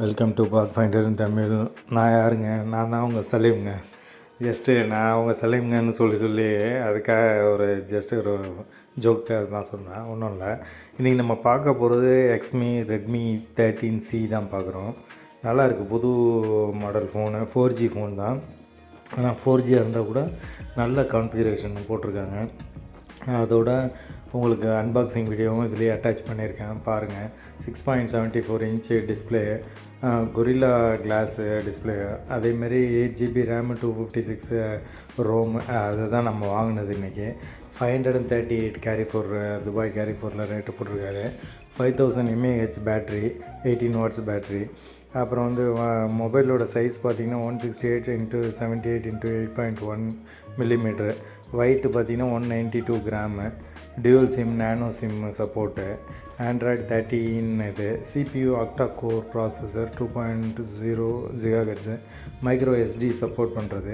Welcome to path finder இன் தமிழ். நான் யாருங்க? நான் தான் உங்கள் சலீம்ங்க. நான் உங்கள் சலீம்ங்கன்னு சொல்லி அதுக்காக ஒரு ஜோக்காக தான் சொன்னேன், ஒன்றும் இல்லை. இன்றைக்கி நம்ம பார்க்க போகிறது ரெட்மி 13C தான் பார்க்குறோம். நல்லாயிருக்கு, புது மாடல் ஃபோனு, 4G ஃபோன் தான். ஆனால் 4G இருந்தால் கூட நல்ல கான்ஃபிகரேஷன் போட்டிருக்காங்க. அதோட உங்களுக்கு அன்பாக்சிங் வீடியோவும் இதுலேயே அட்டாச் பண்ணியிருக்கேன், பாருங்கள். 6.74 inch display, Gorilla glass display, அதேமாரி 8GB ரேமு, 256 ரோம். அதுதான் நம்ம வாங்கினது இன்றைக்கி. 538 கேரிஃபோர், துபாய் கேரிஃபோரில் ரேட்டு போட்டிருக்காரு. 5000 mAh பேட்ரி, 18 வாட்ஸ் பேட்ரி. அப்புறம் மொபைலோட சைஸ் பார்த்திங்கன்னா 168x78x8.1 மில்லிமீட்ரு. வெயிட்டு பார்த்திங்கன்னா 192 gram. Dual SIM, nano SIM support. Android 13 இது. CPU octa core processor, 2.0 GHz. Micro SD support பண்ணுறது.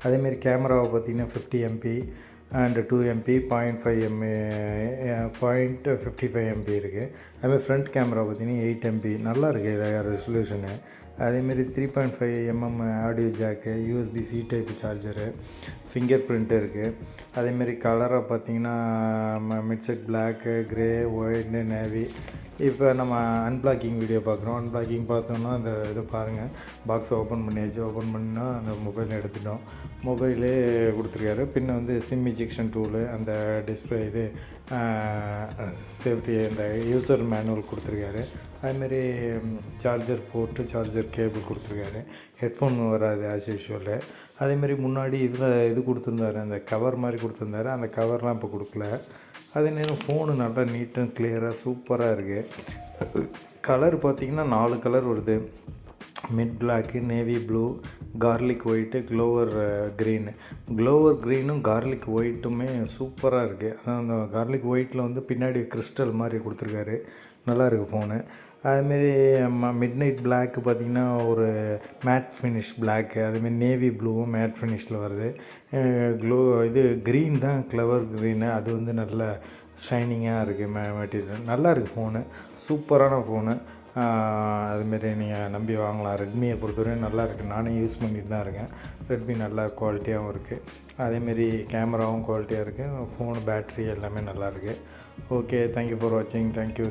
அதேமாரி கேமராவை பார்த்திங்கன்னா 50 MP அண்டு 2 MP, 0.55 MP இருக்குது. அதுமாதிரி ஃப்ரண்ட் கேமரா பார்த்திங்கன்னா 8 MP. நல்லா இருக்குது ரெசல்யூஷனு. அதேமாரி 3.5 audio jack, USB-C type charger, finger print இருக்குது. அதேமாரி கலராக பார்த்திங்கன்னா மிட்செட் பிளாக்கு, க்ரே, ஒயிட்னு, நேவி. இப்போ நம்ம அன்பிளாக்கிங் வீடியோ பார்க்குறோம். அன்பிளாக்கிங் பார்த்தோன்னா அந்த இது பாருங்கள், பாக்ஸை ஓப்பன் பண்ணியாச்சு. ஓப்பன் பண்ணால் அந்த மொபைல் எடுத்துட்டோம். மொபைலே கொடுத்துருக்காரு. பின்ன சிம் இஜெக்ஷன் டூலு, அந்த டிஸ்பிளே இது சேஃப்டி, அந்த யூசர் மேனுவல் கொடுத்துருக்காரு. அதுமாரி சார்ஜர் போட்டு சார்ஜர் கேபிள் கொடுத்துருக்காரு. ஹெட்ஃபோன் வராது ஆஸ் யூஷுவலு. அதேமாரி முன்னாடி இது கொடுத்துருந்தாரு, அந்த கவர் மாதிரி கொடுத்துருந்தாரு. அந்த கவர்லாம் இப்போ கொடுக்கல. அதே நேரம் ஃபோனு நல்லா நீட் அண்ட் கிளியராக சூப்பராக இருக்குது. கலர் பார்த்திங்கன்னா 4 கலர் வருது. Mid black, navy blue, garlic white, clover green. Clover க்ரீனும் கார்லிக் ஒயிட்டுமே சூப்பராக இருக்குது. அதான் அந்த கார்லிக் ஒயிட்டில் பின்னாடி கிறிஸ்டல் மாதிரி கொடுத்துருக்காரு. நல்லாயிருக்கு ஃபோனு. அதுமாரி மிட் நைட் பிளாக்கு பார்த்திங்கன்னா ஒரு மேட் ஃபினிஷ் பிளாக்கு. அதுமாரி நேவி ப்ளூவும் மேட் ஃபினிஷில் வருது. க்ரீன் தான், க்ளவர் க்ரீனு. அது நல்ல ஷைனிங்காக இருக்குது மெட்டீரியல். நல்லா இருக்குது ஃபோனு, சூப்பரான ஃபோனு. அதுமாரி நீங்கள் நம்பி வாங்கலாம். ரெட்மியை பொறுத்தவரையும் நல்லா இருக்குது. நானே யூஸ் பண்ணிட்டு தான் இருக்கேன். ரெட்மி நல்லா குவாலிட்டியாகவும் இருக்குது. அதேமாரி கேமராவும் குவாலிட்டியாக இருக்குது. ஃபோனு பேட்ரி எல்லாமே நல்லாயிருக்கு. ஓகே, தேங்க்யூ ஃபார் வாட்சிங். தேங்க்யூ.